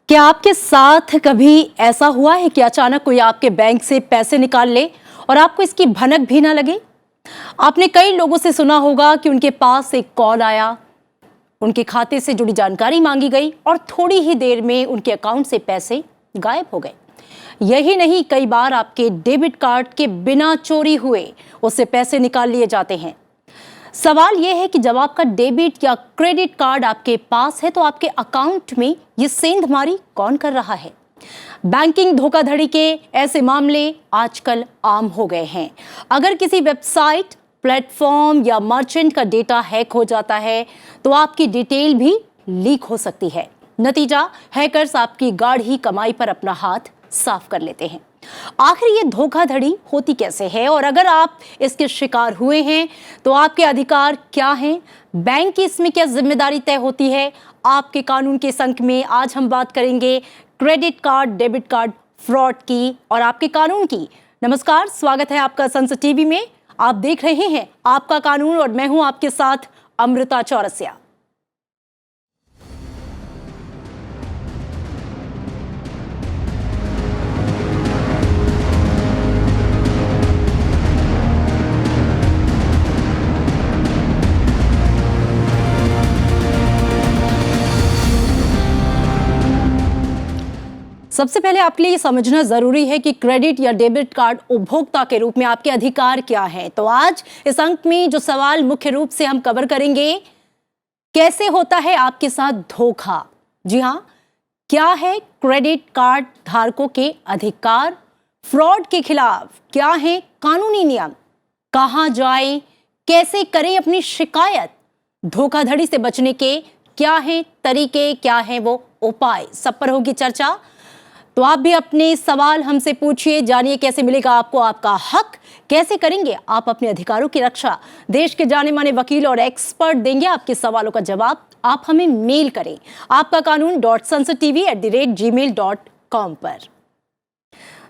क्या आपके साथ कभी ऐसा हुआ है कि अचानक कोई आपके बैंक से पैसे निकाल ले और आपको इसकी भनक भी ना लगे? आपने कई लोगों से सुना होगा कि उनके पास एक कॉल आया, उनके खाते से जुड़ी जानकारी मांगी गई और थोड़ी ही देर में उनके अकाउंट से पैसे गायब हो गए। यही नहीं, कई बार आपके डेबिट कार्ड के बिना चोरी हुए उससे पैसे निकाल लिए जाते हैं। सवाल यह है कि जब आपका डेबिट या क्रेडिट कार्ड आपके पास है तो आपके अकाउंट में ये सेंधमारी कौन कर रहा है? बैंकिंग धोखाधड़ी के ऐसे मामले आजकल आम हो गए हैं। अगर किसी वेबसाइट, प्लेटफॉर्म या मर्चेंट का डेटा हैक हो जाता है तो आपकी डिटेल भी लीक हो सकती है। नतीजा, हैकर्स आपकी गाढ़ी कमाई पर अपना हाथ साफ कर लेते हैं। आखिर ये धोखाधड़ी होती कैसे है और अगर आप इसके शिकार हुए हैं तो आपके अधिकार क्या हैं? बैंक की इसमें क्या जिम्मेदारी तय होती है? आपके कानून के संक में आज हम बात करेंगे credit card, debit card fraud की और आपके कानून की। नमस्कार, स्वागत है आपका संसद टीवी में। आप देख रहे हैं आपका कानून और मैं हूं आपके साथ अमृता चौरसिया। सबसे पहले आपके लिए समझना जरूरी है कि क्रेडिट या डेबिट कार्ड उपभोक्ता के रूप में आपके अधिकार क्या हैं। तो आज इस अंक में जो सवाल मुख्य रूप से हम कवर करेंगे, कैसे होता है आपके साथ धोखा? जी हां, क्या है क्रेडिट कार्ड धारकों के अधिकार? फ्रॉड के खिलाफ क्या है कानूनी नियम? कहां जाएं? कैसे करें अपनी शिकायत? धोखाधड़ी से बचने के क्या है तरीके, क्या है वो उपाय? सब पर होगी चर्चा। तो आप भी अपने सवाल हमसे पूछिए, जानिए कैसे मिलेगा आपको आपका हक, कैसे करेंगे आप अपने अधिकारों की रक्षा। देश के जाने माने वकील और एक्सपर्ट देंगे आपके सवालों का जवाब। आप हमें मेल करें आपका कानून.sansatv@gmail.com पर।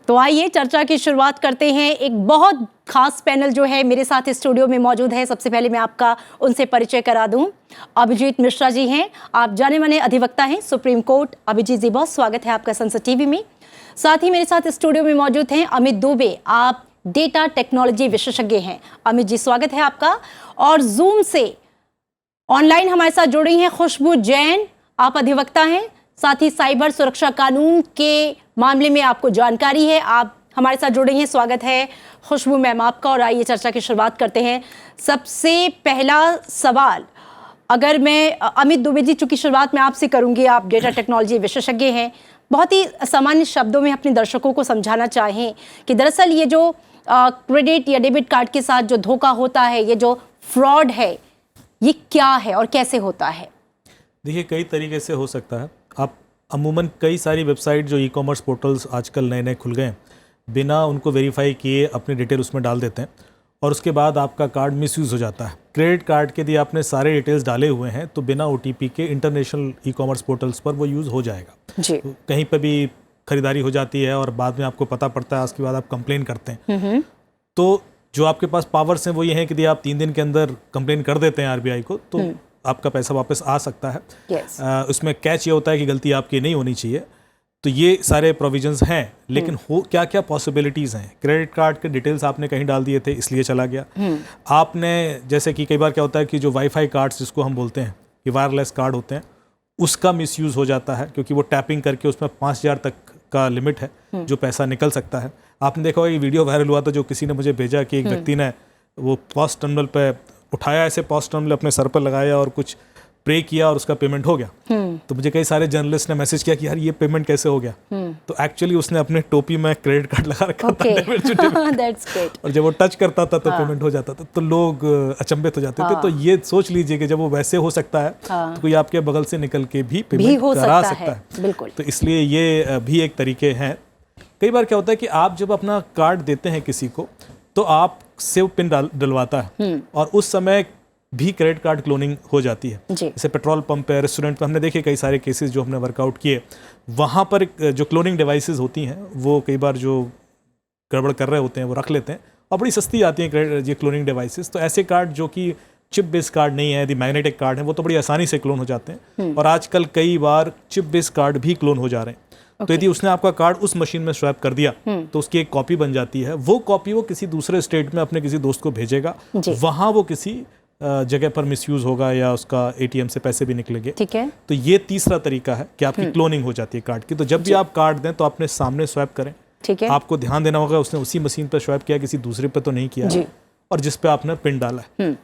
तो आइए चर्चा की शुरुआत करते हैं। एक बहुत खास पैनल जो है मेरे साथ स्टूडियो में मौजूद है। सबसे पहले मैं आपका उनसे परिचय करा दूं। अभिजीत मिश्रा जी हैं, आप जाने माने अधिवक्ता हैं सुप्रीम कोर्ट। अभिजीत जी, बहुत स्वागत है आपका संसद टीवी में। साथ ही मेरे साथ स्टूडियो में मौजूद हैं अमित दुबे, आप डेटा टेक्नोलॉजी विशेषज्ञ हैं। अमित जी, स्वागत है आपका। और जूम से ऑनलाइन हमारे साथ जुड़ी हैं खुशबू जैन, आप अधिवक्ता हैं, साथ ही साइबर सुरक्षा कानून के मामले में आपको जानकारी है, आप हमारे साथ जुड़े हैं। स्वागत है खुशबू मैम आपका। और आइए चर्चा की शुरुआत करते हैं। सबसे पहला सवाल, अगर मैं अमित दुबे जी, चूंकि शुरुआत में आपसे करूंगी, आप डेटा टेक्नोलॉजी विशेषज्ञ हैं, बहुत ही सामान्य शब्दों में अपने दर्शकों को समझाना चाहें कि दरअसल ये जो क्रेडिट या डेबिट कार्ड के साथ जो धोखा होता है, ये जो फ्रॉड है, ये क्या है और कैसे होता है? देखिए, कई तरीके से हो सकता है। आप अमूमन कई सारी वेबसाइट जो ई-कॉमर्स पोर्टल्स आजकल नए नए खुल गए हैं, बिना उनको वेरीफाई किए अपनी डिटेल उसमें डाल देते हैं और उसके बाद आपका कार्ड मिसयूज़ हो जाता है। क्रेडिट कार्ड के लिए आपने सारे डिटेल्स डाले हुए हैं तो बिना OTP के इंटरनेशनल ई-कॉमर्स पोर्टल्स पर वो यूज़ हो जाएगा जी। तो कहीं पर भी खरीदारी हो जाती है और बाद में आपको पता पड़ता है, उसके बाद आप कंप्लेन करते हैं। तो जो आपके पास पावर्स हैं वो ये हैं कि यदि आप 3 दिन के अंदर कंप्लेन कर देते हैं RBI को तो आपका पैसा वापस आ सकता है। उसमें कैच ये होता है कि गलती आपकी नहीं होनी चाहिए। तो ये सारे प्रोविजंस हैं, लेकिन हो क्या क्या पॉसिबिलिटीज़ हैं। क्रेडिट कार्ड के डिटेल्स आपने कहीं डाल दिए थे इसलिए चला गया। आपने, जैसे कि कई बार क्या होता है कि जो वाईफाई कार्ड्स जिसको हम बोलते हैं कि वायरलेस कार्ड होते हैं, उसका मिसयूज़ हो जाता है क्योंकि वो टैपिंग करके उसमें 5000 तक का लिमिट है जो पैसा निकल सकता है। आपने देखा होगा ये वीडियो वायरल हुआ था जो किसी ने मुझे भेजा कि एक व्यक्ति ने वो पॉस्ट टर्मिनल पे उठाया, ऐसे पॉस्ट टर्मिनल अपने सर पर लगाया और कुछ प्रे किया और उसका पेमेंट हो गया। तो मुझे कई सारे जर्नलिस्ट ने मैसेज किया कि यार ये पेमेंट कैसे हो गया। तो एक्चुअली उसने अपने टोपी में क्रेडिट कार्ड लगा रखा था और जब वो टच करता था तो पेमेंट हो जाता था। तो लोग अचंभित हो जाते थे। तो ये सोच लीजिए कि जब वो वैसे हो सकता है तो कोई आपके बगल से निकल के भी पेमेंट करा सकता है। बिल्कुल। तो इसलिए ये भी एक तरीके हैं। कई बार क्या होता है कि आप जब अपना कार्ड देते हैं किसी को तो आप सेव पिन डलवाता है और उस समय भी क्रेडिट कार्ड क्लोनिंग हो जाती है। जैसे पेट्रोल पंप पे, रेस्टोरेंट पे हमने देखे कई सारे केसेस जो हमने वर्कआउट किए, वहाँ पर जो क्लोनिंग डिवाइसेस होती हैं वो कई बार जो गड़बड़ कर रहे होते हैं वो रख लेते हैं और बड़ी सस्ती आती हैं ये क्लोनिंग डिवाइसेस। तो ऐसे कार्ड जो कि चिप बेस्ड कार्ड नहीं है, यदि मैग्नेटिक कार्ड है, वो तो बड़ी आसानी से क्लोन हो जाते हैं। और आजकल कई बार चिप बेस्ड कार्ड भी क्लोन हो जा रहे हैं। तो यदि उसने आपका कार्ड उस मशीन में स्वैप कर दिया तो उसकी एक कॉपी बन जाती है। वो कॉपी वो किसी दूसरे स्टेट में अपने किसी दोस्त को भेजेगा, वहां वो किसी जगह पर मिसयूज होगा या उसका एटीएम से पैसे भी निकलेंगे। ठीक है। तो ये तीसरा तरीका है कि आपकी क्लोनिंग हो जाती है कार्ड की। तो जब भी आप कार्ड दें तो अपने सामने स्वैप करें। ठीक है। आपको ध्यान देना होगा उसने उसी मशीन पर स्वैप किया, किसी दूसरे पे तो नहीं किया है, और जिस पे आपने पिन डाला है।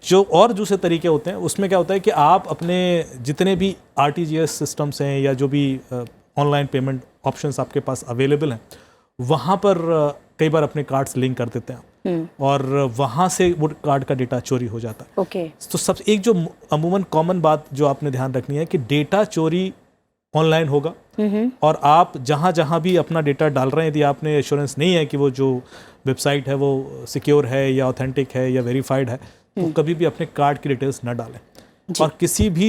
जो और दूसरे तरीके होते हैं उसमें क्या होता है कि आप अपने जितने भी आरटीजीएस सिस्टम्स हैं या जो भी ऑनलाइन पेमेंट ऑप्शंस आपके पास अवेलेबल हैं, वहाँ पर कई बार अपने कार्ड्स लिंक कर देते हैं और वहाँ से वो कार्ड का डेटा चोरी हो जाता है। ओके। तो सब एक जो अमूमन कॉमन बात जो आपने ध्यान रखनी है कि डेटा चोरी ऑनलाइन होगा, और आप जहाँ जहाँ भी अपना डेटा डाल रहे हैं, यदि आपने एश्योरेंस नहीं है कि वो जो वेबसाइट है वो सिक्योर है या ऑथेंटिक है या वेरीफाइड है, तो कभी भी अपने कार्ड की डिटेल्स न डालें। और किसी भी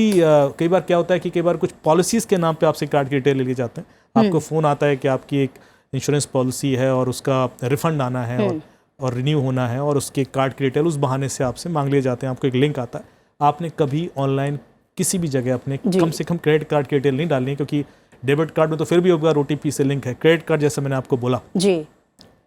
कई बार क्या होता है कि कई बार कुछ पॉलिसीज़ के नाम पे आपसे कार्ड की डिटेल ले लिए जाते हैं। आपको फ़ोन आता है कि आपकी एक इंश्योरेंस पॉलिसी है और उसका रिफंड आना है और रिन्यू होना है, और उसके कार्ड की डिटेल उस बहाने से आपसे मांग लिए जाते हैं। आपको एक लिंक आता है। आपने कभी ऑनलाइन किसी भी जगह अपने कम से कम क्रेडिट कार्ड की डिटेल नहीं डालनी है, क्योंकि डेबिट कार्ड में तो फिर भी होगा ओटीपी से लिंक है। क्रेडिट कार्ड जैसे मैंने आपको बोला जी,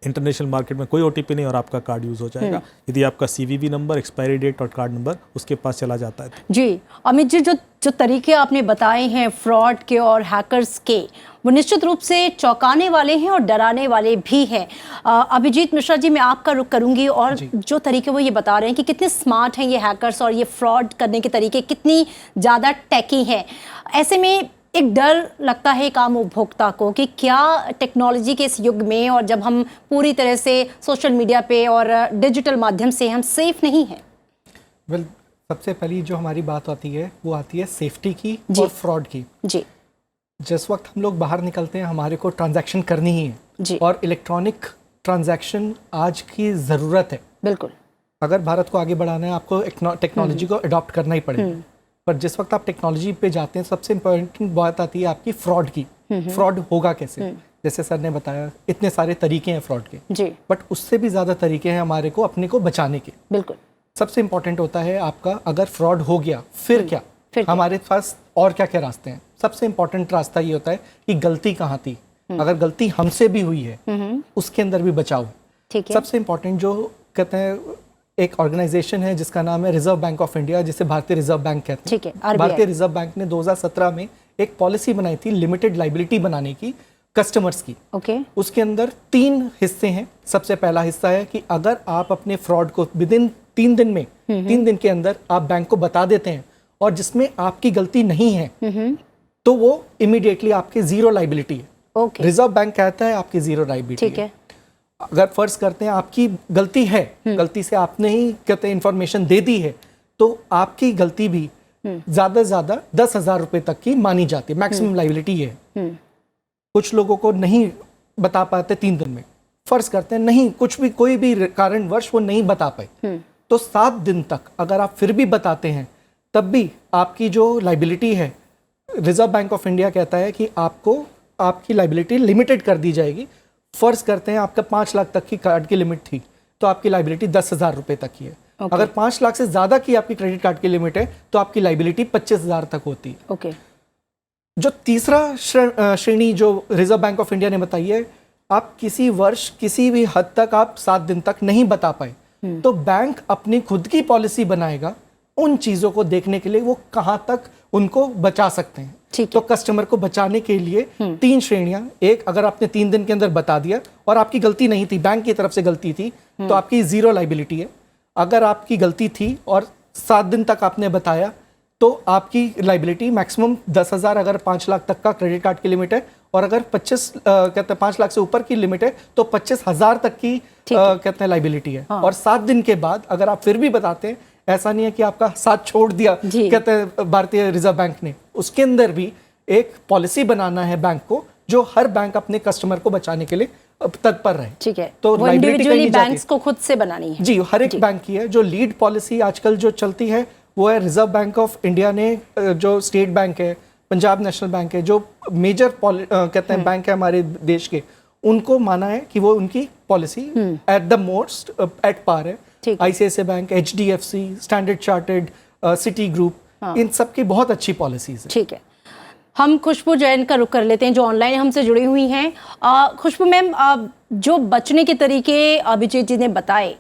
इंटरनेशनल मार्केट में कोई ओटीपी नहीं और आपका कार्ड यूज हो जाएगा यदि आपका सीवीवी नंबर, एक्सपायरी डेट और कार्ड नंबर उसके पास चला जाता है। जी अमित जी, जो तरीके आपने बताए हैं फ्रॉड के और हैकर्स के, वो निश्चित रूप से चौंकाने वाले हैं और डराने वाले भी हैं। अभिजीत मिश्रा जी, मैं आपका रुख करूंगी, और जो तरीके वो ये बता रहे हैं कि कितने स्मार्ट हैं ये हैकर्स और ये फ्रॉड करने के तरीके कितनी ज़्यादा टेकी हैं। ऐसे में एक डर लगता है एक आम उपभोक्ता को कि क्या टेक्नोलॉजी के इस युग में, और जब हम पूरी तरह से सोशल मीडिया पे और डिजिटल माध्यम से हम सेफ नहीं हैं। वेल, सबसे पहली जो हमारी बात आती है वो आती है सेफ्टी की और फ्रॉड की। जी, जिस वक्त हम लोग बाहर निकलते हैं हमारे को ट्रांजैक्शन करनी ही है जी, और इलेक्ट्रॉनिक ट्रांजैक्शन आज की ज़रूरत है। बिल्कुल। अगर भारत को आगे बढ़ाना है आपको टेक्नोलॉजी को अडॉप्ट करना ही पड़ेगा। पर जिस वक्त आप टेक्नोलॉजी पे जाते हैं सबसे इम्पोर्टेंट बात आती है आपकी फ्रॉड की। फ्रॉड होगा कैसे? जैसे सर ने बताया इतने सारे तरीके हैं फ्रॉड के, जी, बट उससे भी ज़्यादा तरीके हैं हमारे को अपने को बचाने के। बिल्कुल। सबसे इम्पोर्टेंट होता है आपका अगर फ्रॉड हो गया फिर क्या, हमारे पास और क्या क्या रास्ते हैं। सबसे इम्पोर्टेंट रास्ता ये होता है कि गलती कहाँ थी, अगर गलती हमसे भी हुई है उसके अंदर भी बचाओ। ठीक है। सबसे इम्पोर्टेंट जो कहते हैं एक ऑर्गेनाइजेशन है जिसका नाम है रिजर्व बैंक ऑफ इंडिया, जिसे भारतीय रिजर्व बैंक कहते हैं। ठीक है, RBI। भारतीय रिजर्व बैंक ने 2017 में एक पॉलिसी बनाई थी लिमिटेड लाइबिलिटी बनाने की कस्टमर्स की। ओके। उसके अंदर 3 हिस्से हैं। सबसे पहला हिस्सा है कि अगर आप अपने फ्रॉड को विदिन 3 दिन में 3 दिन के अंदर आप बैंक को बता देते हैं और जिसमें आपकी गलती नहीं है तो वो इमीडिएटली आपके जीरो लाइबिलिटी है। ओके। रिजर्व बैंक कहता है आपकी जीरो लाइबिलिटी। ठीक है। अगर फर्ज करते हैं आपकी गलती है, गलती से आपने ही कहते हैं इंफॉर्मेशन दे दी है, तो आपकी गलती भी ज्यादा से ज्यादा 10,000 रुपए तक की मानी जाती है, मैक्सिमम लाइबिलिटी है। कुछ लोगों को नहीं बता पाते 3 दिन में, फर्ज करते हैं नहीं कुछ भी कोई भी कारणवश वो नहीं बता पाए, तो 7 दिन तक अगर आप फिर भी बताते हैं तब भी आपकी जो लाइबिलिटी है रिजर्व बैंक ऑफ इंडिया कहता है कि आपको आपकी लाइबिलिटी लिमिटेड कर दी जाएगी। फर्ज करते हैं आपका 5 लाख तक की कार्ड की लिमिट थी तो आपकी लाइबिलिटी 10,000 रुपए तक की है। अगर 5 लाख से ज्यादा की आपकी क्रेडिट कार्ड की लिमिट है तो आपकी लाइबिलिटी 25,000 तक होती है। ओके। जो तीसरा श्रेणी जो रिजर्व बैंक ऑफ इंडिया ने बताई है, आप किसी वर्ष किसी भी हद तक आप 7 दिन तक नहीं बता पाए तो बैंक अपनी खुद की पॉलिसी बनाएगा उन चीजों को देखने के लिए वो कहां तक उनको बचा सकते हैं। तो कस्टमर को बचाने के लिए 3 श्रेणियां। एक, अगर आपने 3 दिन के अंदर बता दिया और आपकी गलती नहीं थी, बैंक की तरफ से गलती थी, तो आपकी जीरो लाइबिलिटी है। अगर आपकी गलती थी और 7 दिन तक आपने बताया तो आपकी लाइबिलिटी मैक्सिमम 10,000, अगर 5 लाख तक का क्रेडिट कार्ड की लिमिट है, और अगर 5 लाख से ऊपर की लिमिट है तो 25,000 तक की कहते हैं लाइबिलिटी है। और 7 दिन के बाद अगर आप फिर भी बताते हैं, ऐसा नहीं है कि आपका साथ छोड़ दिया कहते हैं भारतीय रिजर्व बैंक ने, उसके अंदर भी एक पॉलिसी बनाना है बैंक को जो हर बैंक अपने कस्टमर को बचाने के लिए तत्पर रहे। ठीक है। तो वो इंडिविजुअली बैंक्स को खुद से बनानी है। जी, हर एक बैंक की है। जो लीड पॉलिसी आजकल जो चलती है वो है रिजर्व बैंक ऑफ इंडिया ने, जो स्टेट बैंक है, पंजाब नेशनल बैंक है, जो मेजर कहते हैं बैंक है हमारे देश के, उनको माना है कि वो उनकी policy at the most at par है। ठीक है। ICICI bank, HDFC, Standard Chartered, Citi Group, इन सब की बहुत अच्छी पॉलिसीज है। ठीक है, हम खुशबू जैन का रुख कर लेते हैं जो ऑनलाइन हमसे जुड़ी हुई हैं। खुशबू मैम, जो बचने के तरीके अभिजीत जी ने बताए,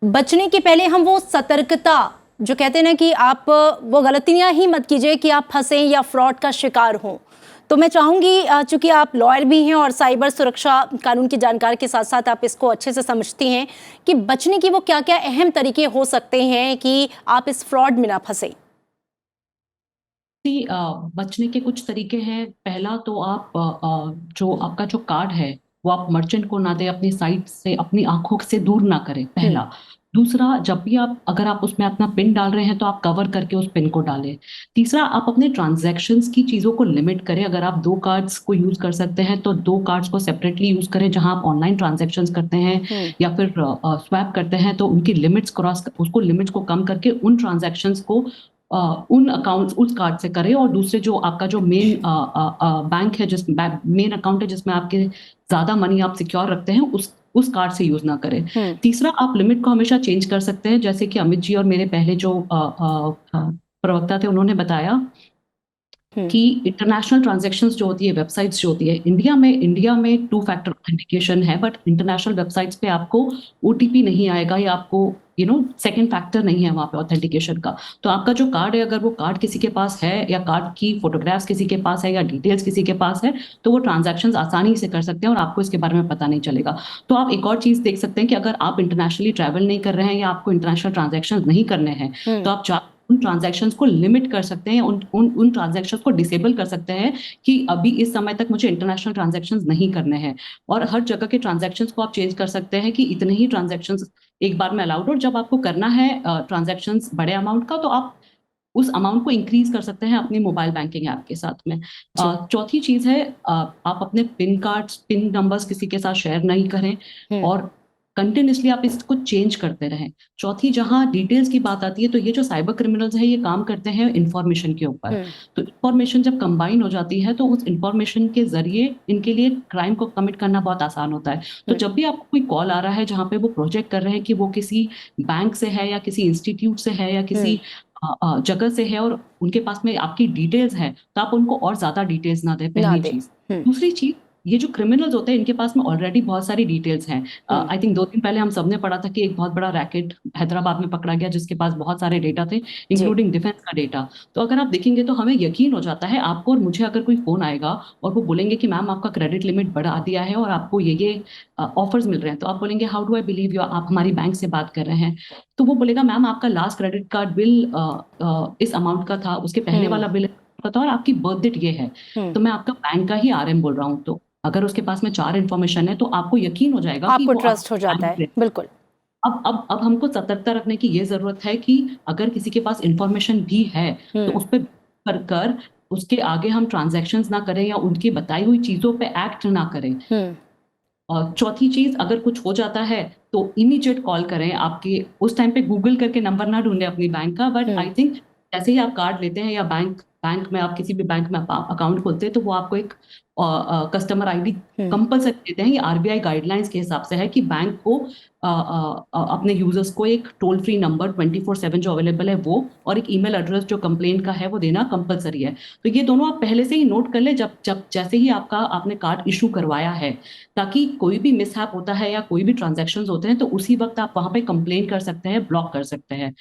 बचने के पहले हम वो सतर्कता जो कहते हैं ना कि आप वो गलतियां ही मत कीजिए कि आप फंसें या फ्रॉड का शिकार हों। तो मैं चाहूँगी, चूंकि आप लॉयर भी हैं और साइबर सुरक्षा कानून की जानकार के साथ साथ आप इसको अच्छे से समझती हैं, कि बचने की वो क्या क्या अहम तरीके हो सकते हैं कि आप इस फ्रॉड में ना फंसें। बचने के कुछ तरीके हैं। पहला तो आप जो आपका जो कार्ड है वो आप मर्चेंट को ना दें, अपनी साइट से, अपनी आंखों से दूर ना करें, पहला। दूसरा, जब भी आप अगर आप उसमें अपना पिन डाल रहे हैं तो आप कवर करके उस पिन को डालें। तीसरा, आप अपने ट्रांजैक्शंस की चीज़ों को लिमिट करें। अगर आप 2 कार्ड्स को यूज़ कर सकते हैं तो 2 कार्ड्स को सेपरेटली यूज़ करें। जहां आप ऑनलाइन ट्रांजैक्शंस करते हैं या फिर स्वैप करते हैं तो उनकी लिमिट्स लिमिट्स को कम करके उन ट्रांजैक्शंस को उन अकाउंट्स उस कार्ड से करें। और दूसरे, जो आपका जो मेन बैंक है, जिस मेन अकाउंट है जिसमें आपके ज्यादा मनी आप सिक्योर रखते हैं, उस कार्ड से यूज ना करें। तीसरा, आप लिमिट को हमेशा चेंज कर सकते हैं, जैसे कि अमित जी और मेरे पहले जो प्रवक्ता थे उन्होंने बताया कि इंटरनेशनल ट्रांजैक्शंस जो होती है, वेबसाइट्स जो होती है, इंडिया में 2 फैक्टर ऑथेंटिकेशन है, बट इंटरनेशनल वेबसाइट्स पे आपको OTP नहीं आएगा या आपको सेकंड फैक्टर नहीं है वहां पे ऑथेंटिकेशन का। तो आपका जो कार्ड है, अगर वो कार्ड किसी के पास है या कार्ड की फोटोग्राफ्स किसी के पास है या डिटेल्स किसी के पास है, तो वो ट्रांजैक्शंस आसानी से कर सकते हैं और आपको इसके बारे में पता नहीं चलेगा। तो आप एक और चीज देख सकते हैं कि अगर आप इंटरनेशनली ट्रैवल नहीं कर रहे हैं या आपको इंटरनेशनल ट्रांजैक्शंस नहीं करने हैं, तो आप उन ट्रांजैक्शंस को लिमिट कर सकते हैं, उन ट्रांजैक्शंस को डिसेबल कर सकते हैं कि अभी इस समय तक मुझे इंटरनेशनल ट्रांजैक्शंस नहीं करने हैं। और हर जगह के ट्रांजैक्शंस को आप चेंज कर सकते हैं कि इतने ही ट्रांजैक्शंस एक बार में अलाउड। और जब आपको करना है ट्रांजैक्शंस बड़े अमाउंट का, तो आप उस अमाउंट को इंक्रीज कर सकते हैं अपनी मोबाइल बैंकिंग ऐप के साथ में। चौथी चीज है, आप अपने पिन नंबर्स किसी के साथ शेयर नहीं करें और कंटिन्यूसली आप इसको चेंज करते रहें। चौथी, जहां डिटेल्स की बात आती है, तो ये जो साइबर क्रिमिनल्स है ये काम करते हैं इंफॉर्मेशन के ऊपर। तो इंफॉर्मेशन जब कंबाइन हो जाती है तो उस इंफॉर्मेशन के जरिए इनके लिए क्राइम को कमिट करना बहुत आसान होता है। तो जब भी आपको कोई कॉल आ रहा है जहां पे वो प्रोजेक्ट कर रहे हैं कि वो किसी बैंक से है या किसी इंस्टीट्यूट से है या किसी जगह से है और उनके पास में आपकी डिटेल्स है, तो आप उनको और ज्यादा डिटेल्स ना दें, पहली चीज। दूसरी चीज, ये जो क्रिमिनल्स होते हैं इनके पास में ऑलरेडी बहुत सारी डिटेल्स हैं। आई थिंक 2 दिन पहले हम सबने पढ़ा था कि एक बहुत बड़ा रैकेट हैदराबाद में पकड़ा गया जिसके पास बहुत सारे डेटा थे, इंक्लूडिंग डिफेंस का डेटा। तो अगर आप देखेंगे तो हमें यकीन हो जाता है, आपको और मुझे अगर कोई फोन आएगा और वो बोलेंगे कि मैम आपका क्रेडिट लिमिट बढ़ा दिया है और आपको ये ऑफर्स मिल रहे हैं, तो आप बोलेंगे how do I believe you, आप हमारी बैंक से बात कर रहे हैं। तो वो बोलेगा मैम आपका लास्ट क्रेडिट कार्ड बिल इस अमाउंट का था, उसके पहले वाला बिल था और आपकी बर्थ डेट ये है, तो मैं आपका बैंक का ही RM बोल रहा हूँ। तो अगर उसके पास में 4 इन्फॉर्मेशन है तो आपको यकीन हो जाएगा, आपको ट्रस्ट हो जाता है। बिल्कुल। अब हमको सतर्कता रखने की ये जरूरत है कि अगर किसी के पास इन्फॉर्मेशन भी है तो उस पर कर उसके आगे हम ट्रांजैक्शंस ना करें या उनकी बताई हुई चीजों पे एक्ट ना करें। और चौथी चीज, अगर कुछ हो जाता है तो इमीडिएट कॉल करें। आपके उस टाइम पे गूगल करके नंबर ना ढूंढें अपनी बैंक का, बट आई थिंक जैसे ही आप कार्ड लेते हैं या बैंक में आप किसी भी बैंक में अकाउंट खोलते हैं तो वो आपको एक कस्टमर ID कंपलसरी देते हैं। ये RBI गाइडलाइंस के हिसाब से है कि बैंक को अपने यूजर्स को एक टोल फ्री नंबर 24/7 जो अवेलेबल है वो, और एक ईमेल एड्रेस जो कंप्लेंट का है वो देना कंपलसरी है। तो ये दोनों आप पहले से ही नोट कर ले जब जैसे ही आपने कार्ड इशू करवाया है, ताकि कोई भी मिसहैप होता है या कोई भी ट्रांजैक्शन होते हैं तो उसी वक्त आप वहां पे कंप्लेन कर सकते हैं, ब्लॉक कर सकते हैं।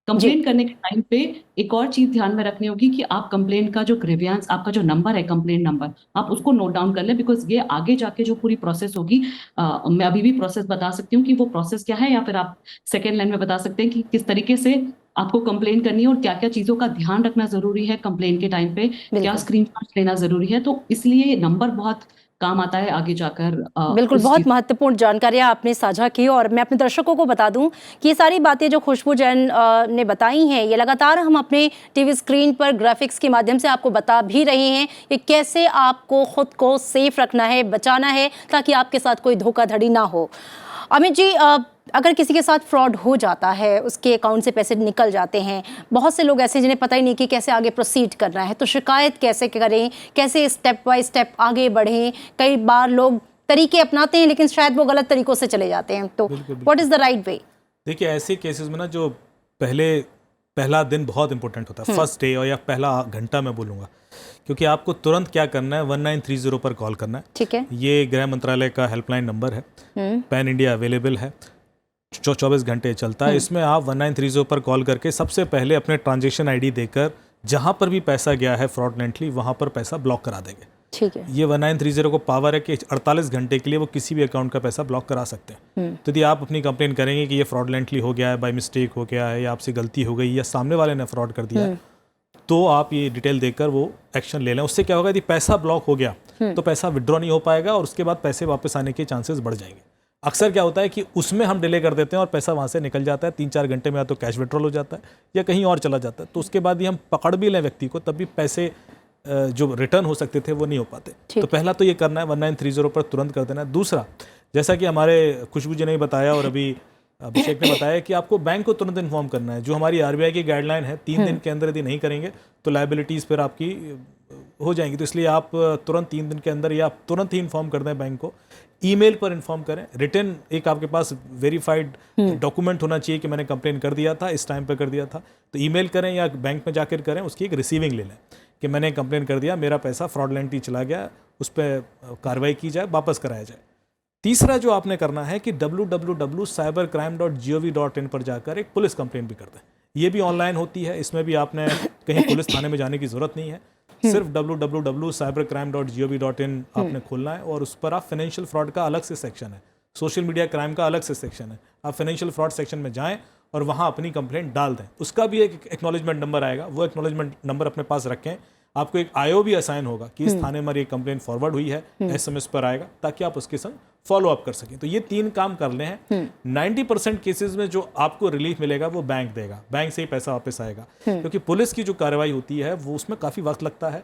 कंप्लेन करने के टाइम पे एक और चीज ध्यान में रखनी होगी कि आप कंप्लेन का जो ग्रीवियंस, आपका जो नंबर है कंप्लेन नंबर, आप उसको नोट डाउन कर लें, बिकॉज ये आगे जाके जो पूरी प्रोसेस होगी, मैं अभी भी प्रोसेस बता सकती हूँ कि वो प्रोसेस क्या है, या फिर आप सेकेंड लाइन में बता सकते हैं कि किस तरीके से आपको कंप्लेन करनी है और क्या क्या चीजों का ध्यान रखना जरूरी है कंप्लेन के टाइम पे, क्या स्क्रीनशॉट लेना जरूरी है। तो इसलिए नंबर बहुत काम आता है आगे जाकर। बिल्कुल, बहुत महत्वपूर्ण जानकारियां आपने साझा की और मैं अपने दर्शकों को बता दूं कि ये सारी बातें जो खुशबू जैन ने बताई हैं, ये लगातार हम अपने टीवी स्क्रीन पर ग्राफिक्स के माध्यम से आपको बता भी रहे हैं कि कैसे आपको खुद को सेफ रखना है, बचाना है, ताकि आपके साथ कोई धोखाधड़ी ना हो। अमित जी, अगर किसी के साथ फ्रॉड हो जाता है, उसके अकाउंट से पैसे निकल जाते हैं, बहुत से लोग ऐसे जिन्हें पता ही नहीं कि कैसे आगे प्रोसीड करना है, तो शिकायत कैसे करें, कैसे स्टेप बाय स्टेप आगे बढ़ें। कई बार लोग तरीके अपनाते हैं लेकिन शायद वो गलत तरीकों से चले जाते हैं, तो what is the right way? देखिए, ऐसे केसेस में ना जो पहला दिन बहुत इंपॉर्टेंट होता है, फर्स्ट डे और या पहला घंटा मैं बोलूँगा, क्योंकि आपको तुरंत क्या करना है, 1930 पर कॉल करना है। ठीक है, ये गृह मंत्रालय का हेल्पलाइन नंबर है, पैन इंडिया अवेलेबल है, 24 घंटे चलता है। इसमें आप 1930 पर कॉल करके सबसे पहले अपने ट्रांजेक्शन आईडी देकर जहाँ पर भी पैसा गया है फ्रॉडलेंटली वहाँ पर पैसा ब्लॉक करा देंगे। ठीक है, ये 1930 को पावर है कि 48 घंटे के लिए वो किसी भी अकाउंट का पैसा ब्लॉक करा सकते हैं। तो यदि आप अपनी कंप्लेन करेंगे कि ये फ्रॉडलेंटली हो गया है, बाय मिस्टेक हो गया है, या आपसे गलती हो गई या सामने वाले ने फ्रॉड कर दिया है, तो आप ये डिटेल देकर वो एक्शन ले लें। उससे क्या होगा, यदि पैसा ब्लॉक हो गया तो पैसा विड्रॉ नहीं हो पाएगा और उसके बाद पैसे वापस आने के चांसेस बढ़ जाएंगे। अक्सर क्या होता है कि उसमें हम डिले कर देते हैं और पैसा वहाँ से निकल जाता है, 3-4 घंटे में या तो कैश विड्रॉल हो जाता है या कहीं और चला जाता है। तो उसके बाद ही हम पकड़ भी लें व्यक्ति को, तब भी पैसे जो रिटर्न हो सकते थे वो नहीं हो पाते। तो पहला तो ये करना है, 1930 पर तुरंत कर देना है। दूसरा, जैसा कि हमारे खुशबू जी ने बताया और अभी अभिषेक ने बताया कि आपको बैंक को तुरंत इन्फॉर्म करना है। जो हमारी आरबीआई की गाइडलाइन है, 3 दिन के अंदर यदि नहीं करेंगे तो लायबिलिटीज़ फिर आपकी हो जाएंगी। तो इसलिए आप तुरंत 3 दिन के अंदर या तुरंत ही इन्फॉर्म कर दें बैंक को। ईमेल पर इन्फॉर्म करें, रिटन एक आपके पास वेरीफाइड डॉक्यूमेंट होना चाहिए कि मैंने कंप्लेन कर दिया था, इस टाइम पर कर दिया था। तो ईमेल करें या बैंक में जाकर करें, उसकी एक रिसीविंग ले लें कि मैंने कंप्लेन कर दिया, मेरा पैसा फ्रॉडलेंटली चला गया, उस पर कार्रवाई की जाए, वापस कराया जाए। तीसरा जो आपने करना है कि www.cybercrime.gov.in पर जाकर एक पुलिस कंप्लेन भी कर दें। ये भी ऑनलाइन होती है, इसमें भी आपने कहीं पुलिस थाने में जाने की ज़रूरत नहीं है। सिर्फ www.cybercrime.gov.in आपने खोलना है और उस पर आप फाइनेंशियल फ्रॉड का अलग से सेक्शन है, सोशल मीडिया क्राइम का अलग से सेक्शन है। आप फाइनेंशियल फ्रॉड सेक्शन में जाएं और वहाँ अपनी कंप्लेंट डाल दें। उसका भी एक एक्नॉलेजमेंट नंबर आएगा, वो एक्नॉलेजमेंट नंबर अपने पास रखें। आपको एक आईओ भी असाइन होगा कि इस थाने में ये कंप्लेंट फॉरवर्ड हुई है, एसएमएस पर आएगा, ताकि आप उसके संग फॉलो अप कर सकें। तो ये 3 काम कर ले हैं। 90% केसेस में जो आपको रिलीफ मिलेगा वो बैंक देगा, बैंक से ही पैसा वापस आएगा। क्योंकि पुलिस की जो कार्रवाई होती है वो उसमें काफ़ी वक्त लगता है।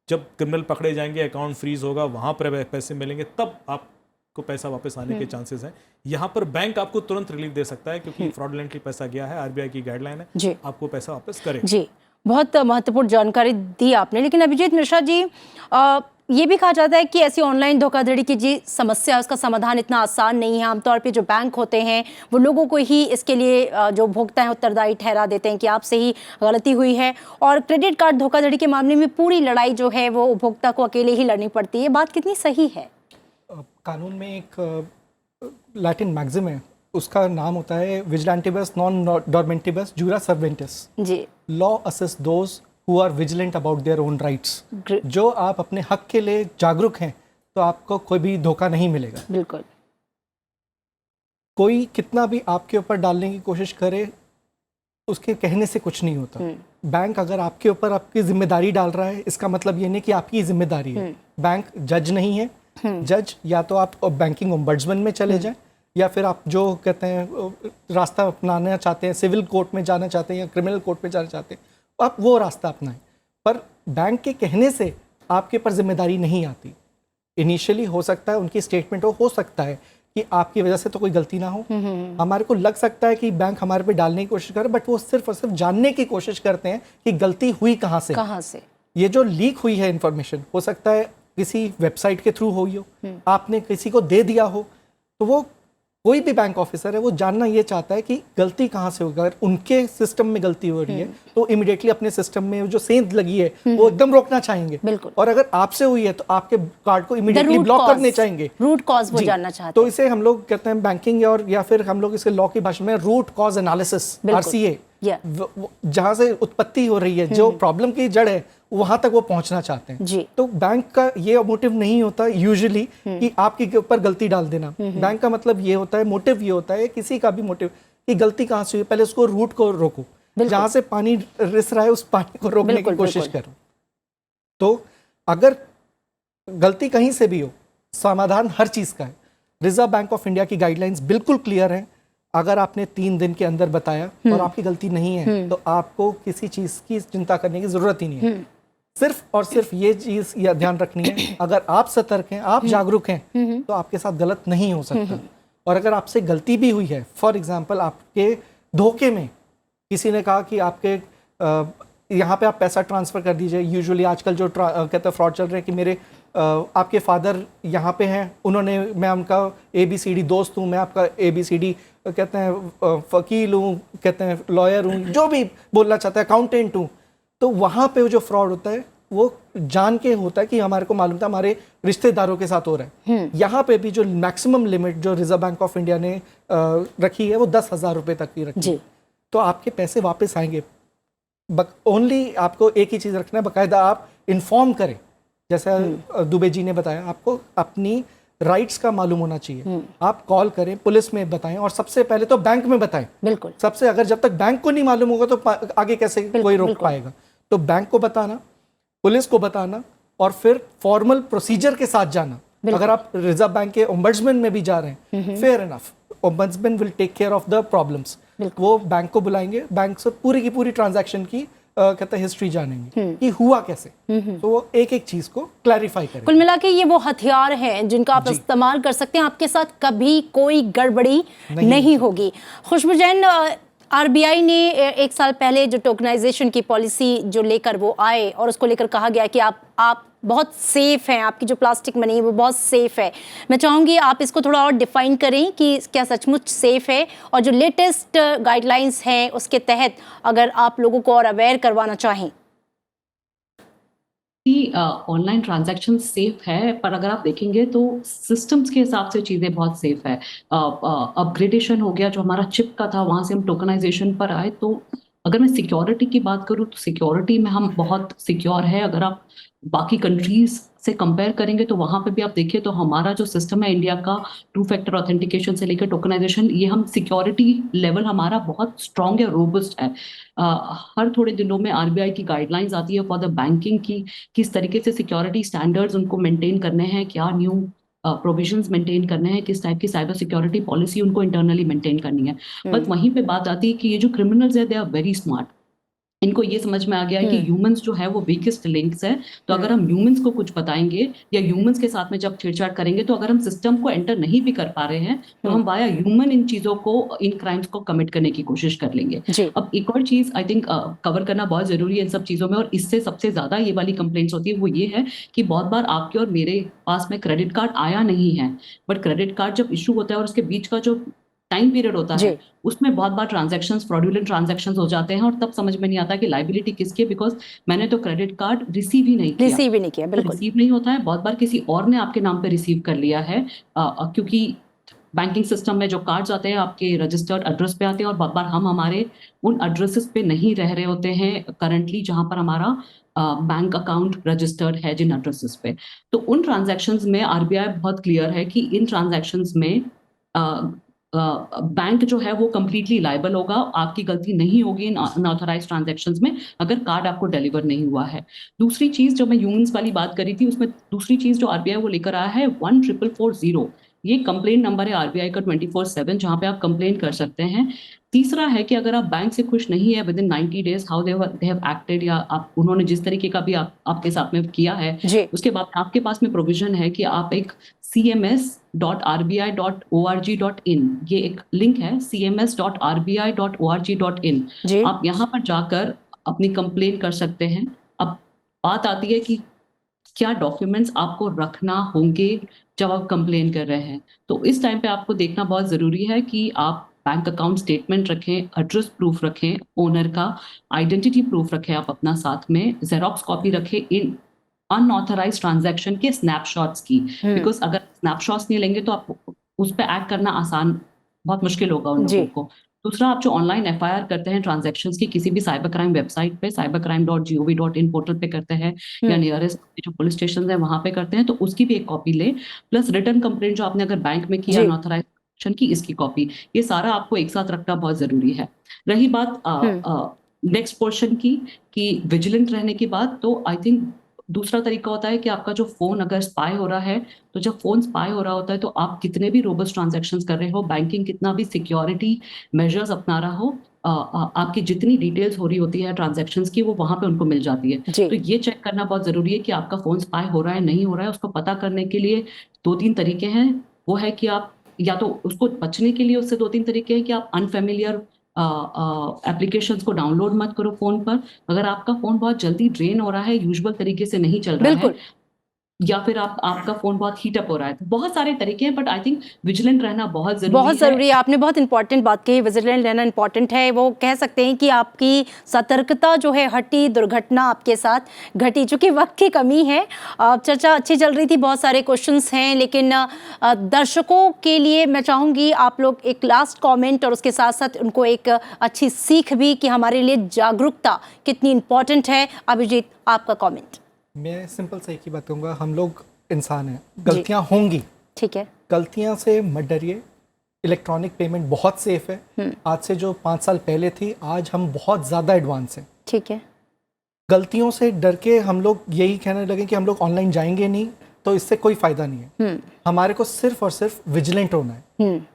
जब क्रिमिनल पकड़े जाएंगे, अकाउंट फ्रीज होगा, वहाँ पर पैसे मिलेंगे, तब आपको पैसा वापस आने के चांसेस हैं। यहाँ पर बैंक आपको तुरंत रिलीफ दे सकता है क्योंकि फ्रॉडलेंटली पैसा गया है, आरबीआई की गाइडलाइन है, आपको पैसा वापस करेगा। जी, बहुत महत्वपूर्ण जानकारी दी आपने। लेकिन अभिजीत मिश्रा जी, ये भी कहा जाता है कि ऐसी ऑनलाइन धोखाधड़ी की जी समस्या, उसका समाधान इतना आसान नहीं है। आमतौर पे जो बैंक होते हैं वो लोगों को ही इसके लिए जो उपभोक्ता हैं उत्तरदायी ठहरा देते हैं कि आपसे ही गलती हुई है, और क्रेडिट कार्ड धोखाधड़ी के मामले में पूरी लड़ाई जो है वो उपभोक्ता को अकेले ही लड़नी पड़ती है। बात कितनी सही है? कानून में एक लैटिन मैक्सिम है, उसका नाम होता है विजिलेंटिबस नॉन डॉर्मेंटिबस जूरा सर्वेंटिस। जी, law assist those who are vigilant about their own rights. जो आप अपने हक के लिए जागरूक हैं तो आपको कोई भी धोखा नहीं मिलेगा। बिल्कुल। कोई कितना भी आपके ऊपर डालने की कोशिश करे, उसके कहने से कुछ नहीं होता। बैंक अगर आपके ऊपर आपकी जिम्मेदारी डाल रहा है, इसका मतलब ये नहीं कि आपकी जिम्मेदारी है। बैंक जज नहीं है। जज या तो आप बैंकिंग ओम्बड्समैन में चले जाएं, या फिर आप जो कहते हैं रास्ता अपनाना चाहते हैं, सिविल कोर्ट में जाना चाहते हैं या क्रिमिनल कोर्ट में जाना चाहते हैं, आप वो रास्ता अपनाएं। पर बैंक के कहने से आपके ऊपर जिम्मेदारी नहीं आती। इनिशियली हो सकता है उनकी स्टेटमेंट हो सकता है कि आपकी वजह से तो कोई गलती ना हो। हमारे को लग सकता है कि बैंक हमारे पे डालने की कोशिश करे, बट वो सिर्फ और सिर्फ जानने की कोशिश करते हैं कि गलती हुई कहाँ से। ये जो लीक हुई है इन्फॉर्मेशन, हो सकता है किसी वेबसाइट के थ्रू हुई हो, आपने किसी को दे दिया हो, तो वो कोई भी बैंक ऑफिसर है वो जानना ये चाहता है कि गलती कहाँ से होगी। अगर उनके सिस्टम में गलती हो रही है तो इमीडिएटली अपने सिस्टम में जो सेंध लगी है वो एकदम रोकना चाहेंगे। और अगर आपसे हुई है तो आपके कार्ड को इमीडिएटली ब्लॉक करने चाहेंगे। रूट कॉज वो जानना चाहते हैं। तो इसे हम लोग कहते हैं बैंकिंग और या फिर हम लोग इसे लॉ की भाषा में रूट कॉज एनालिसिस, आरसीए, जहां से उत्पत्ति हो रही है, जो प्रॉब्लम की जड़ है वहां तक वो पहुंचना चाहते हैं। तो बैंक का ये मोटिव नहीं होता यूजुअली कि आपके ऊपर गलती डाल देना। बैंक का मतलब ये होता है, मोटिव ये होता है, किसी का भी मोटिव कि गलती कहाँ से हुई, पहले उसको रूट को रोको, जहां से पानी रिस रहा है उस पानी को रोकने की कोशिश करो। तो अगर गलती कहीं से भी हो, समाधान हर चीज का है। रिजर्व बैंक ऑफ इंडिया की गाइडलाइंस बिल्कुल क्लियर है। अगर आपने 3 दिन के अंदर बताया और आपकी गलती नहीं है तो आपको किसी चीज की चिंता करने की जरूरत ही नहीं है। सिर्फ और सिर्फ ये चीज या ध्यान रखनी है, अगर आप सतर्क हैं, आप जागरूक हैं, तो आपके साथ गलत नहीं हो सकता। और अगर आपसे गलती भी हुई है, फॉर एग्जांपल आपके धोखे में किसी ने कहा कि आपके यहाँ पे आप पैसा ट्रांसफर कर दीजिए। यूजुअली आजकल जो कहते हैं फ्रॉड चल रहे हैं कि मेरे आपके फादर यहाँ पे हैं, उन्होंने, मैं उनका ABCD दोस्त हूँ, मैं आपका ABCD कहते हैं वकील हूँ, कहते हैं लॉयर हूँ, जो भी बोलना चाहता है, अकाउंटेंट हूँ, तो वहाँ पे जो फ्रॉड होता है वो जान के होता है कि हमारे को मालूम था हमारे रिश्तेदारों के साथ हो रहा है। यहाँ पे भी जो मैक्सिमम लिमिट जो रिजर्व बैंक ऑफ इंडिया ने रखी है वो 10,000 रुपये तक की रखी है। तो आपके पैसे वापस आएंगे, ओनली आपको एक ही चीज़ रखना है, बाकायदा आप इन्फॉर्म करें, जैसा दुबे जी ने बताया, आपको अपनी राइट्स का मालूम होना चाहिए। आप कॉल करें, पुलिस में बताएं, और सबसे पहले तो बैंक में बताएं। बिल्कुल, सबसे, अगर जब तक बैंक को नहीं मालूम होगा तो आगे कैसे कोई रोक पाएगा। तो बैंक को बताना, पुलिस को बताना, और फिर फॉर्मल प्रोसीजर के साथ जाना। अगर आप रिजर्व बैंक के ओम्बड्समैन में भी जा रहे हैं, fair enough, ombudsman will take care of the problems. वो बैंक को बुलाएंगे, बैंक से पूरी की पूरी ट्रांजैक्शन की कहते हैं हिस्ट्री जानेंगे कि हुआ कैसे, तो वो एक एक चीज को क्लैरिफाई करें। कुल मिला के ये वो हथियार हैं जिनका आप इस्तेमाल कर सकते हैं, आपके साथ कभी कोई गड़बड़ी नहीं होगी। खुशबू जैन, RBI ने 1 साल पहले जो टोकनाइजेशन की पॉलिसी जो लेकर वो आए, और उसको लेकर कहा गया कि आप बहुत सेफ हैं, आपकी जो प्लास्टिक मनी है वो बहुत सेफ है। मैं चाहूँगी आप इसको थोड़ा और डिफाइन करें कि क्या सचमुच सेफ है, और जो लेटेस्ट गाइडलाइंस हैं उसके तहत अगर आप लोगों को और अवेयर करवाना चाहें। ऑनलाइन ट्रांजैक्शन सेफ है, पर अगर आप देखेंगे तो सिस्टम्स के हिसाब से चीज़ें बहुत सेफ है। अपग्रेडेशन हो गया, जो हमारा चिप का था वहाँ से हम टोकनाइजेशन पर आए। तो अगर मैं सिक्योरिटी की बात करूँ तो सिक्योरिटी में हम बहुत सिक्योर है। अगर आप बाकी कंट्रीज से कंपेयर करेंगे तो वहाँ पे भी आप देखिए तो हमारा जो सिस्टम है इंडिया का, 2 फैक्टर ऑथेंटिकेशन से लेकर टोकनाइजेशन, ये हम सिक्योरिटी लेवल हमारा बहुत स्ट्रॉन्ग है, रोबस्ट है। हर थोड़े दिनों में RBI की गाइडलाइंस आती है फॉर द बैंकिंग की, किस तरीके से सिक्योरिटी स्टैंडर्ड्स उनको मेंटेन करने हैं, क्या न्यू प्रोविजंस मेंटेन करने हैं, किस टाइप की साइबर सिक्योरिटी पॉलिसी उनको इंटरनली मेंटेन करनी है। बट वहीं पे बात आती है कि ये जो क्रिमिनल्स है दे आर वेरी स्मार्ट। इनको ये समझ में आ गया है कि ह्यूमंस जो है वो वीकेस्ट लिंक्स है। तो अगर हम ह्यूमंस को कुछ बताएंगे या ह्यूमंस के साथ में जब छेड़छाड़ करेंगे, तो अगर हम सिस्टम को एंटर नहीं भी कर पा रहे हैं तो हम वाया ह्यूमन इन चीजों को, इन क्राइम्स को कमिट करने की कोशिश कर लेंगे। अब एक और चीज आई थिंक कवर करना बहुत जरूरी है इन सब चीजों में, और इससे सबसे ज्यादा ये वाली कंप्लेंट्स होती है वो ये है कि बहुत बार आपके और मेरे पास में क्रेडिट कार्ड आया नहीं है, बट क्रेडिट कार्ड जब इशू होता है और उसके बीच का जो टाइम पीरियड होता है उसमें बहुत बार ट्रांजैक्शंस, फ्रॉडुलेंट ट्रांजैक्शंस हो जाते हैं, और तब समझ में नहीं आता कि लायबिलिटी किसकी है, बिकॉज मैंने तो क्रेडिट कार्ड रिसीव ही नहीं किया। बिल्कुल रिसीव नहीं होता है, बहुत बार किसी और ने आपके नाम पे रिसीव कर लिया है, क्योंकि बैंकिंग सिस्टम में जो कार्ड्स आते हैं आपके रजिस्टर्ड एड्रेस पे आते हैं, और बहुत बार हम हमारे उन एड्रेसेस पे नहीं रह रहे होते हैं करंटली जहां पर हमारा बैंक अकाउंट रजिस्टर्ड है जिन एड्रेसेस पे। तो उन ट्रांजैक्शंस में RBI बहुत क्लियर है कि इन ट्रांजैक्शंस में बैंक जो है वो कंप्लीटली लायबल होगा, आपकी गलती नहीं होगी इन अनऑथराइज्ड ट्रांजैक्शंस में अगर कार्ड आपको डिलीवर नहीं हुआ है। दूसरी चीज जो मैं ह्यूमंस वाली बात करी थी, उसमें दूसरी चीज जो RBI वो लेकर आया है 14440, ये कंप्लेंट नंबर है RBI का 24/7, जहां पे आप कंप्लेन कर सकते हैं। तीसरा है कि अगर आप बैंक से खुश नहीं है with in 90 days how they have acted, या उन्होंने जिस तरीके का भी आपके साथ में किया है, उसके बाद आपके पास में प्रोविजन है कि आप एक cms.rbi.org.in, ये एक लिंक है cms.rbi.org.in, आप यहाँ पर जाकर अपनी कंप्लेन कर सकते हैं। अब बात आती है कि क्या डॉक्यूमेंट्स आपको रखना होंगे जब आप कंप्लेन कर रहे हैं, तो इस टाइम पे आपको देखना बहुत जरूरी है कि आप बैंक अकाउंट स्टेटमेंट रखें, एड्रेस प्रूफ रखें, ओनर का आइडेंटिटी प्रूफ रखें, आप अपना साथ में जेरोक्स कॉपी रखें इन अनऑथराइज्ड ट्रांजैक्शन के स्नैपशॉट्स की, बिकॉज अगर स्नैपशॉट्स नहीं लेंगे तो आप उस पर एक्ट करना आसान, बहुत मुश्किल होगा उन लोगों को। दूसरा, आप जो ऑनलाइन FIR करते हैं ट्रांजैक्शंस की किसी भी साइबर क्राइम वेबसाइट पे, cybercrime.gov.in पोर्टल पे करते हैं या नियरेस्ट जो पुलिस स्टेशन है वहां पे करते हैं, तो उसकी भी एक कॉपी ले, प्लस रिटर्न कंप्लेंट जो आपने अगर बैंक में किया अनऑथराइज्ड की, इसकी कॉपी, ये सारा आपको एक साथ रखना बहुत जरूरी है। रही बात नेक्स्ट पोर्शन की कि विजिलेंट रहने की बात, तो आई थिंक दूसरा तरीका होता है कि आपका जो फोन अगर स्पाई हो रहा है, तो जब फोन स्पाई हो रहा होता है तो आप कितने भी रोबस्ट ट्रांजैक्शंस कर रहे हो, बैंकिंग कितना भी सिक्योरिटी मेजर्स अपना रहा हो, आपकी जितनी डिटेल्स हो रही होती है ट्रांजैक्शंस की वो वहां पे उनको मिल जाती है। तो ये चेक करना बहुत जरूरी है कि आपका फोन स्पाई हो रहा है नहीं हो रहा है। उसको पता करने के लिए 2-3 तरीके हैं, वो है कि आप या तो उसको बचने के लिए उससे 2-3 तरीके हैं कि आप अनफेमिलियर एप्लीकेशंस को डाउनलोड मत करो फोन पर। अगर आपका फोन बहुत जल्दी ड्रेन हो रहा है, यूजुअल तरीके से नहीं चल रहा है, या फिर आपका फोन बहुत हीट अप हो रहा है, तो बहुत सारे तरीके हैं, बट आई थिंक विजिलेंट रहना बहुत जरूरी है। आपने बहुत इंपॉर्टेंट बात कही, विजिलेंट रहना इंपॉर्टेंट है। वो कह सकते हैं कि आपकी सतर्कता जो है हटी, दुर्घटना आपके साथ घटी। चूंकि वक्त की कमी है, चर्चा अच्छी चल रही थी, बहुत सारे क्वेश्चंस हैं, लेकिन दर्शकों के लिए मैं चाहूँगी आप लोग एक लास्ट कॉमेंट और उसके साथ साथ उनको एक अच्छी सीख भी कि हमारे लिए जागरूकता कितनी इंपॉर्टेंट है। अभिजीत, आपका कॉमेंट। मैं सिंपल से एक ही बात कहूँगा, हम लोग इंसान हैं, गलतियाँ होंगी, ठीक है, गलतियाँ से मत डरिए। इलेक्ट्रॉनिक पेमेंट बहुत सेफ है। आज से जो 5 साल पहले थी, आज हम बहुत ज़्यादा एडवांस हैं। ठीक है, गलतियों से डर के हम लोग यही कहने लगे कि हम लोग ऑनलाइन जाएंगे नहीं, तो इससे कोई फ़ायदा नहीं है। हमारे को सिर्फ और सिर्फ विजिलेंट होना है।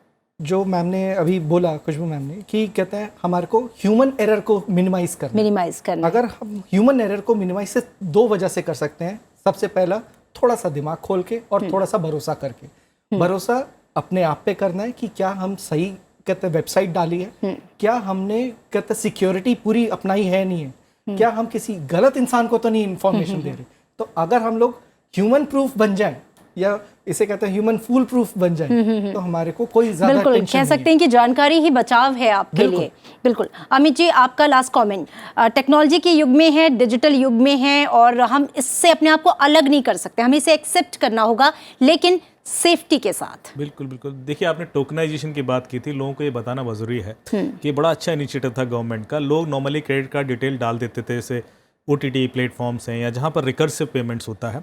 जो मैम ने अभी बोला, खुशबू मैम ने, कि कहते हैं हमारे को ह्यूमन एरर को मिनिमाइज करना। अगर हम ह्यूमन एरर को मिनिमाइज से 2 वजह से कर सकते हैं। सबसे पहला, थोड़ा सा दिमाग खोल के और थोड़ा सा भरोसा करके। भरोसा अपने आप पे करना है कि क्या हम सही कहते वेबसाइट डाली है, क्या हमने कहते सिक्योरिटी पूरी अपनाई है नहीं है, क्या हम किसी गलत इंसान को तो नहीं इन्फॉर्मेशन दे रहे। तो अगर हम लोग ह्यूमन प्रूफ बन जाए, या इसे कहते हैं ह्यूमन फूल प्रूफ बन जाए, तो हमारे को कोई ज्यादा बिल्कुल टेंशन कह सकते हैं कि जानकारी ही बचाव है आपके लिए। बिल्कुल। अमित जी, आपका लास्ट कमेंट। टेक्नोलॉजी के युग में है, डिजिटल युग में है, और हम इससे अपने आप को अलग नहीं कर सकते, हमें इसे एक्सेप्ट करना होगा, लेकिन सेफ्टी के साथ। बिल्कुल बिल्कुल। देखिए, आपने टोकनाइजेशन की बात की थी, लोगों को ये बताना बहुत जरूरी है कि बड़ा अच्छा इनिशिएटिव था गवर्नमेंट का। लोग नॉर्मली क्रेडिट कार्ड डिटेल डाल देते थे, जैसे OTT प्लेटफॉर्म्स हैं या जहाँ पर रिकर्सिव पेमेंट्स होता है,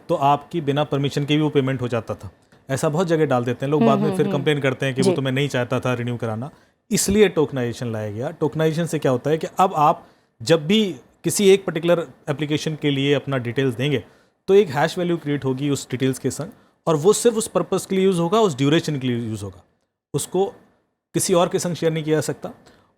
तो आपकी बिना परमिशन के भी वो पेमेंट हो जाता था। ऐसा बहुत जगह डाल देते हैं लोग, बाद में फिर कंप्लेन करते हैं कि वो तो मैं नहीं चाहता था रिन्यू कराना। इसलिए टोकनाइजेशन लाया गया। टोकनाइजेशन से क्या होता है कि अब आप जब भी किसी एक पर्टिकुलर एप्लीकेशन के लिए अपना डिटेल्स देंगे, तो एक हैश वैल्यू क्रिएट होगी उस डिटेल्स के संग, और वो सिर्फ उस पर्पज़ के लिए यूज़ होगा, उस ड्यूरेशन के लिए यूज़ होगा। उसको किसी और के संग शेयर नहीं किया जा सकता,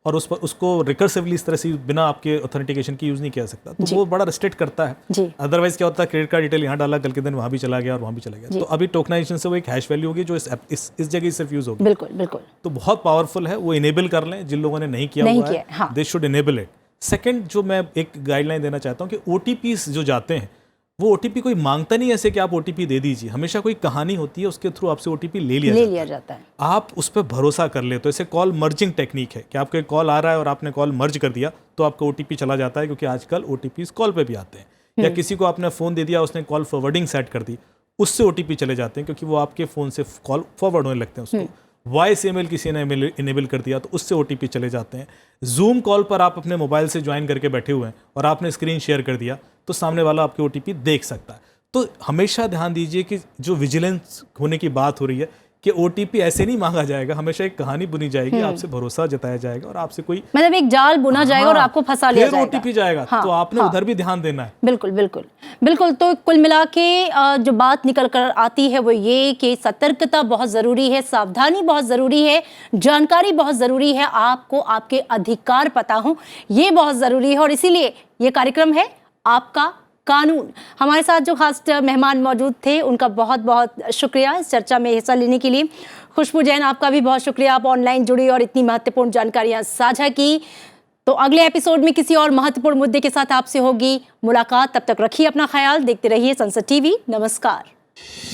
और उसको रिकर्सिवली इस तरह से बिना आपके ऑथेंटिकेशन की यूज़ नहीं किया जा सकता। तो वो बड़ा रिस्ट्रिक्ट करता है। अदरवाइज क्या होता है, क्रेडिट कार्ड डिटेल यहाँ डाला, कल के दिन वहाँ भी चला गया और वहाँ भी चला गया। तो अभी टोकनाइजेशन से वो एक हैश वैल्यू होगी जो इस जगह सिर्फ यूज़ होगी। बिल्कुल बिल्कुल। तो बहुत पावरफुल है, वो इनेबल कर लें। जिन लोगों ने नहीं किया हुआ है, they should enable it. Second, जो मैं एक गाइडलाइन देना चाहता हूँ कि OTPs जो जाते हैं, वो OTP कोई मांगता नहीं ऐसे कि आप OTP दे दीजिए। हमेशा कोई कहानी होती है, उसके थ्रू आपसे OTP ले लिया जाता है। आप उस पर भरोसा कर ले। तो इसे कॉल मर्जिंग टेक्निक है कि आपको एक कॉल आ रहा है और आपने कॉल मर्ज कर दिया, तो आपका OTP चला जाता है, क्योंकि आजकल OTPs कॉल पे भी आते हैं। या किसी को आपने फ़ोन दे दिया, उसने कॉल फॉरवर्डिंग सेट कर दी, उससे OTP चले जाते हैं, क्योंकि वो आपके फ़ोन से कॉल फॉरवर्ड होने लगते हैं। उसको वॉइस ईमेल किसी ने इनेबल कर दिया, तो उससे OTP चले जाते हैं। जूम कॉल पर आप अपने मोबाइल से ज्वाइन करके बैठे हुए हैं और आपने स्क्रीन शेयर कर दिया, तो सामने वाला आपके OTP देख सकता है। तो हमेशा ध्यान दीजिए कि जो विजिलेंस होने की बात हो रही है, कि OTP ऐसे नहीं मांगा जाएगा। हमेशा एक कहानी बुनी जाएगी, आपसे भरोसा जताया जाएगा और आपसे कोई मतलब एक जाल बुना जाएगा और आपको फंसा लिया जाएगा, OTP जाएगा। तो आपने उधर भी ध्यान देना है। बिल्कुल बिल्कुल बिल्कुल। तो कुल मिला के जो बात निकल कर आती है वो ये कि सतर्कता बहुत ज़रूरी है, सावधानी बहुत ज़रूरी है, जानकारी बहुत ज़रूरी है, आपको आपके अधिकार पता हो, ये बहुत ज़रूरी है। और इसीलिए ये कार्यक्रम है आपका कानून। हमारे साथ जो खास मेहमान मौजूद थे, उनका बहुत बहुत शुक्रिया इस चर्चा में हिस्सा लेने के लिए। खुशबू जैन, आपका भी बहुत शुक्रिया, आप ऑनलाइन जुड़ी और इतनी महत्वपूर्ण जानकारियां साझा की। तो अगले एपिसोड में किसी और महत्वपूर्ण मुद्दे के साथ आपसे होगी मुलाकात। तब तक रखिए अपना ख्याल, देखते रहिए संसद TV। नमस्कार।